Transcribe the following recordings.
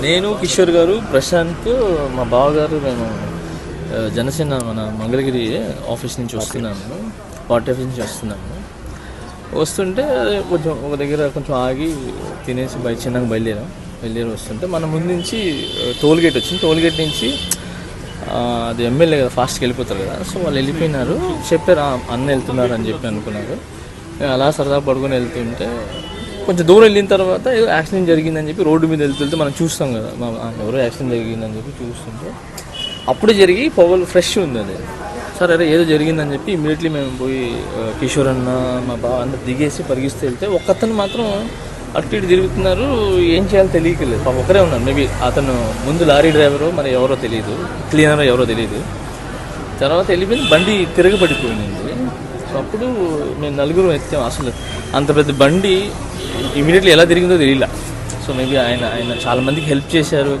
నేను, కిషోర్ గారు, ప్రశాంత్, మా బావగారు, మేము జనసేన మన మంగళగిరి ఆఫీస్ నుంచి వస్తున్నాము, పార్టీ ఆఫీస్ నుంచి వస్తున్నాము. వస్తుంటే కొంచెం ఒక దగ్గర కొంచెం ఆగి తినేసి చిన్నగా బయలుదేరి వస్తుంటే మన ముందు నుంచి టోల్గేట్ వచ్చింది. టోల్గేట్ నుంచి అది ఎమ్మెల్యే కదా, ఫాస్ట్కి వెళ్ళిపోతారు కదా. సో వాళ్ళు వెళ్ళిపోయినారు, చెప్పారు అన్న వెళ్తున్నారు అని చెప్పి అనుకున్నారు. అలా సరదా పడుకొని వెళ్తుంటే కొంచెం దూరం వెళ్ళిన తర్వాత ఏదో యాక్సిడెంట్ జరిగిందని చెప్పి రోడ్డు మీద వెళ్తుంటే మనం చూస్తాం కదా, ఎవరో యాక్సిడెంట్ జరిగిందని చెప్పి చూస్తుంటే అప్పుడు జరిగి పొగలు ఫ్రెష్ ఉంది అది. సరే అరే ఏదో జరిగిందని చెప్పి ఇమీడియట్లీ మేము పోయి కిషోర్ అన్న, మా బావ అందరు దిగేసి పరిగిస్తూ వెళ్తే ఒక్కతను మాత్రం అటు ఇటు తిరుగుతున్నారు, ఏం చేయాలో తెలియకలేదు. ఒకరే ఉన్నారు. మేబీ అతను ముందు లారీ డ్రైవరు మరి ఎవరో తెలియదు, క్లీనర్ ఎవరో తెలియదు. తర్వాత వెళ్ళిపోయింది, బండి తిరగబడిపోయింది. సో అప్పుడు మేము నలుగురు ఎత్తాం. అసలు అంత పెద్ద బండి ఇమీడియట్లీ ఎలా తిరిగిందో తెలియలే. సో మేబీ ఆయన చాలామందికి హెల్ప్ చేశారు,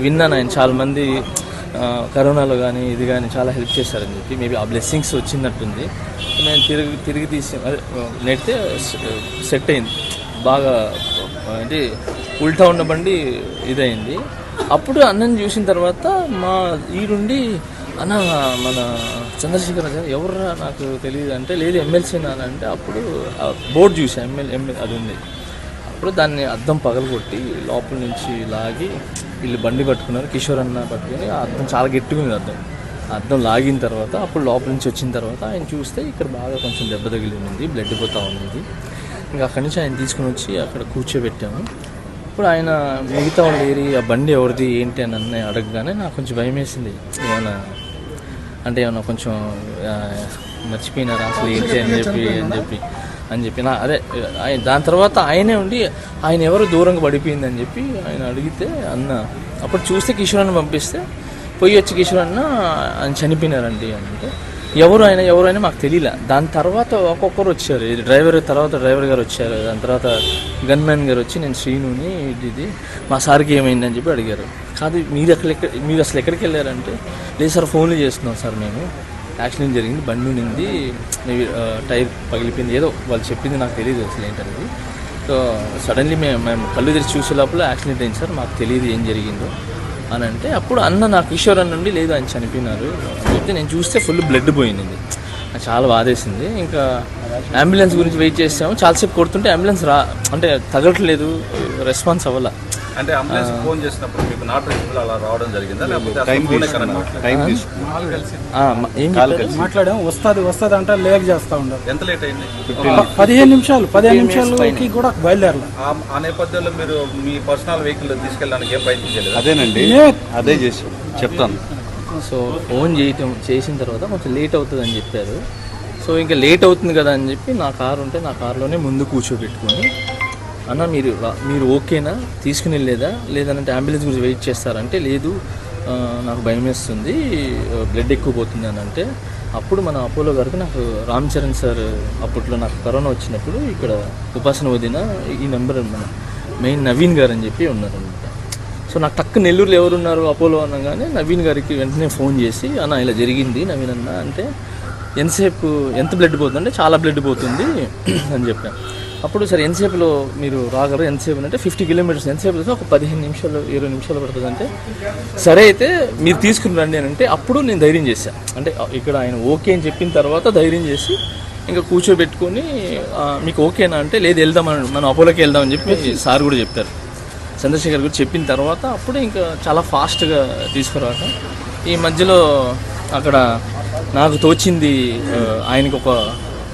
విన్నాను. ఆయన చాలామంది కరోనాలో కానీ ఇది కానీ చాలా హెల్ప్ చేశారని చెప్పి మేబీ ఆ బ్లెస్సింగ్స్ వచ్చినట్టుంది. నేను తిరిగి తీసి అదే నెట్టే సెట్ అయింది బాగా. అంటే ఉల్టా ఉన్న బండి ఇదైంది. అప్పుడు అన్నని చూసిన తర్వాత మా ఈడుండి అన్న మన చంద్రశేఖర్ గారు ఎవర్రా నాకు తెలియదు అంటే, లేదు ఎమ్మెల్సీ అని అంటే, అప్పుడు బోర్డు చూసా ఎమ్మెల్యే అది ఉంది. అప్పుడు దాన్ని అద్దం పగలగొట్టి లోపల నుంచి లాగి వీళ్ళు బండి పట్టుకున్నారు, కిషోర్ అన్న పట్టుకుని ఆ అద్దం చాలా గట్టిగా ఉంది. అద్దం లాగిన తర్వాత అప్పుడు లోపల నుంచి వచ్చిన తర్వాత ఆయన చూస్తే ఇక్కడ బాగా కొంచెం దెబ్బ తగిలి ఉంది, బ్లడ్ పోతా ఉంది. ఇంకా అక్కడి నుంచి ఆయన తీసుకుని వచ్చి అక్కడ కూర్చోబెట్టాము. ఇప్పుడు ఆయన మిగతా వాళ్ళు ఏరి ఆ బండి ఎవరిది ఏంటి అని అన్నీ అడగగానే నాకు కొంచెం భయం వేసింది. ఏమన్నా కొంచెం మర్చిపోయినారా అసలు ఏంటి అని చెప్పి నా అదే దాని తర్వాత ఆయనే ఉండి ఆయన ఎవరు దూరంగా పడిపోయిందని చెప్పి ఆయన అడిగితే అన్న అప్పుడు చూస్తే కిషోర్ అన్న పంపిస్తే పోయి వచ్చి కిషోర్ అన్న ఆయన చనిపోయినారండి అంటే, ఎవరైనా మాకు తెలియలే. దాని తర్వాత ఒక్కొక్కరు వచ్చారు. డ్రైవర్ గారు వచ్చారు. దాని తర్వాత గన్మ్యాన్ గారు వచ్చి నేను శ్రీనుని ఇది మా సార్కి ఏమైందని చెప్పి అడిగారు. కాదు మీరు అసలు ఎక్కడికి వెళ్ళారంటే, లేదు సార్ ఫోన్లు చేస్తున్నాం సార్, మేము యాక్సిడెంట్ జరిగింది, బండి ఉండింది, టైర్ పగిలిపోయింది, ఏదో వాళ్ళు చెప్పింది నాకు తెలియదు అసలు ఏంటనేది. సో సడన్లీ మేము కళ్ళు తెరిచి చూసే లోపల యాక్సిడెంట్ అయింది సార్, మాకు తెలియదు ఏం జరిగిందో అని అంటే, అప్పుడు అన్న నాకు కిషోర్ అన్న నుండి లేదు ఆయన చనిపోయినారు అని చెప్తే నేను చూస్తే ఫుల్ బ్లడ్ పోయింది. నాకు చాలా బాధేసింది. ఇంకా అంబులెన్స్ గురించి వెయిట్ చేసాము, చాలాసేపు కొడుతుంటే అంబులెన్స్ అంటే తగలట్లేదు, రెస్పాన్స్ అవ్వాల. అంటే అంబులెన్స్ ఫోన్ చేసినప్పుడు మీకు నాట్ రీచబుల్ అలా రావడం జరిగిందా, లేకపోతే మాట్లాడాం వస్తుంది అంటే లేట్ చేస్తా ఉన్నారు. ఎంత లేట్ అయింది? 15 నిమిషాలకి కూడా బయలుదేరాలి. ఆ నేపథ్యంలో మీరు మీ పర్సనల్ వెహికల్ తీసుకెళ్ళడానికి ఏం ప్రయత్నం చేయలేదు? అదేనండి, అదే చేసి చెప్తాను. సో ఫోన్ చేసిన తర్వాత కొంచెం లేట్ అవుతుంది అని చెప్పారు. సో ఇంకా లేట్ అవుతుంది కదా అని చెప్పి నా కారు ఉంటే నా కారులోనే ముందు కూర్చోబెట్టుకొని, అన్న మీరు ఓకేనా, తీసుకుని లేదంటే అంబులెన్స్ గురించి వెయిట్ చేస్తారంటే, లేదు నాకు భయం వేస్తుంది, బ్లడ్ ఎక్కువ పోతుంది అని అంటే, అప్పుడు మన అపోలో గారికి నాకు రామ్ చరణ్ సార్ అప్పట్లో నాకు కరోనా వచ్చినప్పుడు ఇక్కడ ఉపాసన వదిన ఈ నెంబర్ మన మెయిన్ నవీన్ గారు అని చెప్పి ఉన్నారనమాట. సో నాకు టక్కు నెల్లూరులో ఎవరున్నారు అపోలో అనగానే నవీన్ గారికి వెంటనే ఫోన్ చేసి, అన్న ఇలా జరిగింది నవీన్ అన్న అంటే, ఎంత బ్లడ్ పోతుంది అంటే, చాలా బ్లడ్ పోతుంది అని చెప్పాను. అప్పుడు సరే ఎంతసేపులో మీరు రాగలరు, ఎంతసేపు అంటే 50 కిలోమీటర్స్, ఎంతసేపు ఒక 15 నిమిషాలు 20 నిమిషాలు పడుతుంది అంటే, సరే అయితే మీరు తీసుకుని రండి అని అంటే, అప్పుడు నేను ధైర్యం చేశాను. అంటే ఇక్కడ ఆయన ఓకే అని చెప్పిన తర్వాత ధైర్యం చేసి ఇంకా కూర్చోబెట్టుకొని, మీకు ఓకేనా అంటే, లేదు వెళ్దాం మనం అపోలోకి వెళ్దామని చెప్పి సార్ కూడా చెప్పారు. చంద్రశేఖర్ కూడా చెప్పిన తర్వాత అప్పుడు ఇంకా చాలా ఫాస్ట్గా తీసుకురావటం. ఈ మధ్యలో అక్కడ నాకు తోచింది ఆయనకి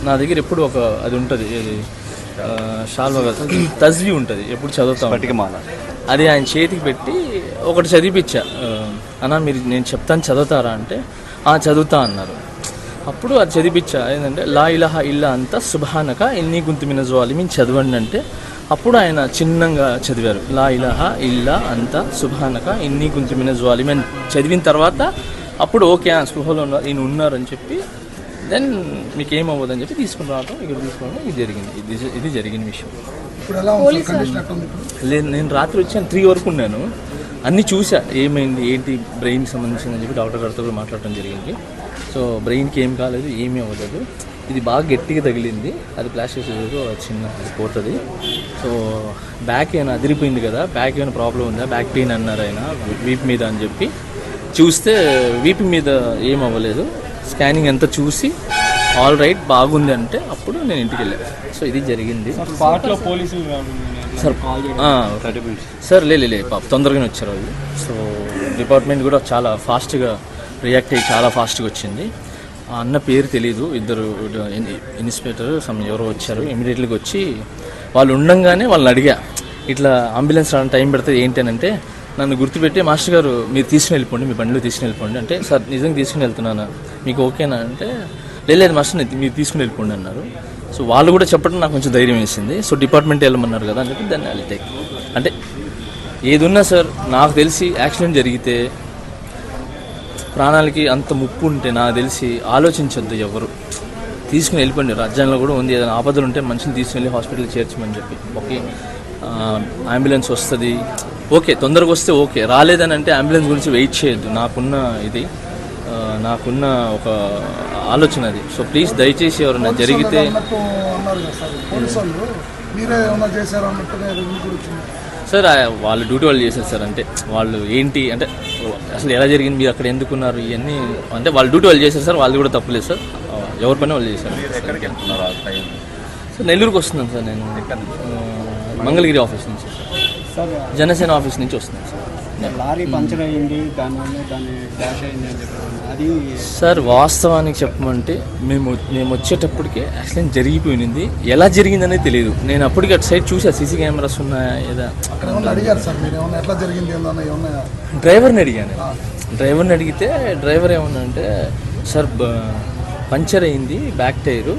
నా దగ్గర ఎప్పుడు అది ఉంటుంది, షాల్వా తజ్వీ ఉంటుంది, ఎప్పుడు చదువుతాం, అది ఆయన చేతికి పెట్టి ఒకటి చదివిపించా. అన్న నేను చెప్తాను చదువుతారా అంటే, చదువుతా అన్నారు. అప్పుడు అది చదివిపించా. ఏంటంటే లా ఇలాహా ఇల్లా అంతా సుబ్హానక ఇన్నీ గుంతుమిన జ్వాలిమిన్ చదవండి అంటే, అప్పుడు ఆయన చిన్నంగా చదివారు, లా ఇలాహా ఇల్లా అంతా సుబ్హానక ఇన్నీ గుంతుమిన జ్వాలిమిన్ చదివిన తర్వాత అప్పుడు ఓకే స్పృహలో ఈయన ఉన్నారని చెప్పి, దెన్ మీకు ఏమవ్వదని చెప్పి తీసుకుని రావడం, ఇక్కడ తీసుకోవడం ఇది జరిగిన విషయం. లేదు, నేను రాత్రి వచ్చాను 3 వరకు ఉన్నాను, అన్నీ చూసా ఏమైంది ఏంటి బ్రెయిన్కి సంబంధించిందని చెప్పి డాక్టర్ గారితో కూడా మాట్లాడటం జరిగింది. సో బ్రెయిన్కి ఏం కాలేదు, ఏమీ అవ్వలేదు. ఇది బాగా గట్టిగా తగిలింది, అది ప్లాస్టిక్ చిన్న అది పోతుంది. సో బ్యాక్ ఏమైనా అదిరిపోయింది కదా, బ్యాక్ ఏమైనా ప్రాబ్లం ఉందా, బ్యాక్ పెయిన్ అన్నారు ఆయన వీపు మీద అని చెప్పి చూస్తే వీపు మీద ఏం అవ్వలేదు. స్కానింగ్ అంతా చూసి ఆల్ రైట్ బాగుంది అంటే అప్పుడు నేను ఇంటికి వెళ్ళాను. సో ఇది జరిగింది స్పాట్లో పోలీసులు సార్. సార్ లే పాప తొందరగానే వచ్చారు వాళ్ళు. సో డిపార్ట్మెంట్ కూడా చాలా ఫాస్ట్గా రియాక్ట్ అయ్యి చాలా ఫాస్ట్గా వచ్చింది. ఆ అన్న పేరు తెలీదు, ఇద్దరు ఇన్స్పెక్టర్ ఎవరో వచ్చారు. ఇమీడియట్గా వచ్చి వాళ్ళు ఉండంగానే వాళ్ళని అడిగా, ఇట్లా అంబులెన్స్ రావడానికి టైం పడుతుంది ఏంటి అని అంటే, నన్ను గుర్తుపెట్టి మాస్టర్ గారు మీరు తీసుకుని వెళ్ళిపోండి, మీ బండిలో తీసుకుని వెళ్ళిపోండి అంటే, సార్ నిజంగా తీసుకుని వెళ్తున్నానా, మీకు ఓకేనా అంటే, లేదు మాస్టర్ మీరు తీసుకుని వెళ్ళిపోండి అన్నారు. సో వాళ్ళు కూడా చెప్పడం నాకు కొంచెం ధైర్యం వేసింది. సో డిపార్ట్మెంట్ వెళ్ళమన్నారు కదా అని చెప్పి దాన్ని అల్ టేక్. అంటే ఏదున్నా సార్ నాకు తెలిసి యాక్సిడెంట్ జరిగితే ప్రాణాలకి అంత ముప్పు ఉంటే నాకు తెలిసి ఆలోచించొద్దు ఎవరు, తీసుకుని వెళ్ళిపోండి. రాజ్యాంగంలో కూడా ఉంది, ఏదైనా ఆపదలు ఉంటే మనిషిని తీసుకుని వెళ్ళి హాస్పిటల్కి చేర్చమని చెప్పి. ఓకే అంబులెన్స్ వస్తుంది, ఓకే తొందరగా వస్తే ఓకే, రాలేదని అంటే అంబులెన్స్ గురించి వెయిట్ చేయొద్దు. నాకున్న ఒక ఆలోచన అది. సో ప్లీజ్ దయచేసి ఎవరైనా జరిగితే సార్ వాళ్ళు డ్యూటీ వాళ్ళు చేశారు సార్. అంటే వాళ్ళు ఏంటి అంటే అసలు ఎలా జరిగింది, మీరు అక్కడ ఎందుకున్నారు, ఇవన్నీ అంటే వాళ్ళు డ్యూటీ వాళ్ళు చేశారు సార్. వాళ్ళు కూడా తప్పులేదు సార్, ఎవరి పని వాళ్ళు చేశారు. ఎక్కడికి వెళ్తున్నారు ఆ టైం? సార్ నెల్లూరుకి వస్తున్నాను సార్ నేను, మంగళగిరి ఆఫీస్ నుంచి సార్, జనసేన ఆఫీస్ నుంచి వస్తున్నాను సార్. లారీ పంచర్ అయ్యింది, దానివల్ల దాన్ని డాష్ అయింది అని చెప్పారు అది. సార్ వాస్తవానికి చెప్పమంటే మేము వచ్చేటప్పటికే యాక్సిడెంట్ జరిగిపోయింది, ఎలా జరిగిందనేది తెలియదు. నేను అప్పటికి అటు సైడ్ చూసా, సీసీ కెమెరాస్ ఉన్నాయా ఏదా డ్రైవర్ని అడిగాను. డ్రైవర్ని అడిగితే డ్రైవర్ ఏమన్నా అంటే, సార్ పంచర్ అయింది, బ్యాక్ టైరు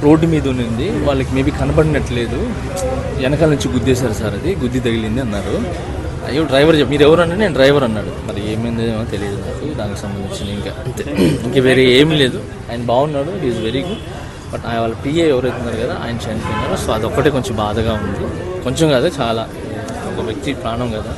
రోడ్డు మీద ఉంది, వాళ్ళకి మేబీ కనపడినట్లేదు, వెనకాల నుంచి గుద్దేశారు సార్, అది గుద్ది తగిలింది అన్నారు. అయ్యో డ్రైవర్ మీరు ఎవరు అంటే నేను డ్రైవర్ అన్నాడు. మరి ఏమైందేమో తెలియదు నాకు దానికి సంబంధించిన, ఇంకా వేరే ఏమీ లేదు. ఆయన బాగున్నాడు, ఈజ్ వెరీ గుడ్. బట్ వాళ్ళ పిఏ ఎవరైతే ఉన్నారు కదా ఆయన చనిపోయినారు. సో అదొక్కటే కొంచెం బాధగా ఉంది, కొంచెం కాదు చాలా, ఒక వ్యక్తి ప్రాణం కదా.